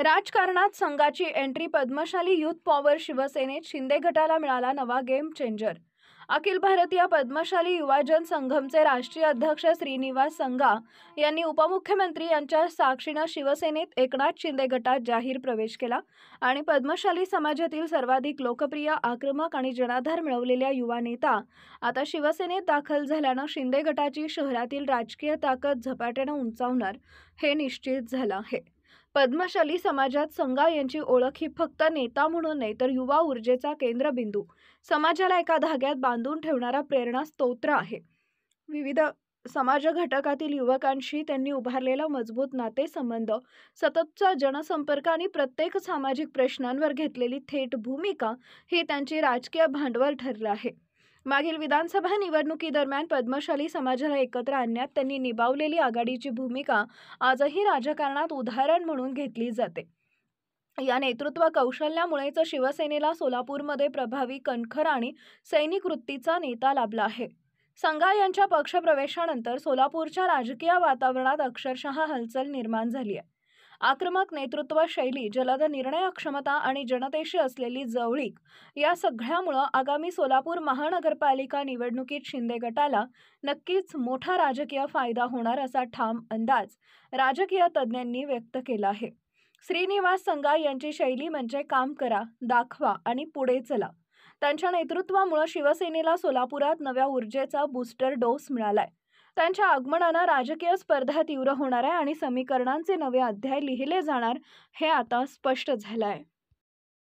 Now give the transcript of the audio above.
राजकारणात संघाची entry Padmashali youth power शिवसेनेत शिंदे गटाला मिळाला नवा गेम चेंजर। अखिल भारतीय पद्मशाली युवजन संघमचे राष्ट्रीय अध्यक्ष श्रीनिवास संघा यांनी उपमुख्यमंत्री यांच्या साक्षीने शिवसेनेत एकनाथ शिंदे गटात जाहीर प्रवेश केला आणि पद्मशाली समाजातील सर्वाधिक लोकप्रिय, आक्रमक आणि जनाधार मिळवलेल्या युवा नेता आता शिवसेनेत दाखल झाल्याने शिंदे गटाची शहरातील राजकीय ताकद झपाट्याने उंचावणार हे निश्चित झालं आहे। पद्मशाली समाजात संघा यांची ओळख ही फक्त नेता म्हणून नाही तर युवा ऊर्जेचा केंद्रबिंदू, समाजाला एका धाग्यात बांधून ठेवणारा प्रेरणा स्तोत्र आहे। विविध समाज घटकातील युवकांशी त्यांनी उभारलेला मजबूत नातेसंबंध, सततचा जनसंपर्क आणि प्रत्येक सामाजिक प्रश्नांवर घेतलेली थेट भूमिका हे त्यांचे राजकीय भांडवल ठरले आहे। मागील विधानसभा निवडणुकीदरम्यान पद्मशाली समाजाला एकत्र आणण्यात त्यांनी निभावलेली आघाडीची भूमिका आजही राजकारणात उदाहरण म्हणून घेतली जाते। या नेतृत्व कौशल्यामुळेच शिवसेनेला सोलापूरमध्ये प्रभावी, कणखर आणि सैनिक वृत्तीचा नेता लाभला आहे। संघा यांच्या पक्षप्रवेशानंतर सोलापूरच्या राजकीय वातावरणात अक्षरशः हलचल निर्माण झाली आहे। आक्रमक नेतृत्व शैली, जलद निर्णय क्षमता आणि जनतेशी असलेली जवळीक या सगळ्यामुळे आगामी सोलापूर महानगरपालिका निवडणुकीत शिंदे गटाला नक्कीच मोठा राजकीय फायदा होणार असा ठाम अंदाज राजकीय तज्ज्ञांनी व्यक्त केला आहे। श्रीनिवास संघा यांची शैली म्हणजे काम करा, दाखवा आणि पुढे चला। त्यांच्या नेतृत्वामुळे शिवसेनेला सोलापुरात नव्या ऊर्जेचा बूस्टर डोस मिळालाय। त्यांच्या आगमनाने राजकीय स्पर्धा तीव्र होणार आहे आणि समीकरणांचे नवे अध्याय लिहिले जाणार हे आता स्पष्ट झाले आहे।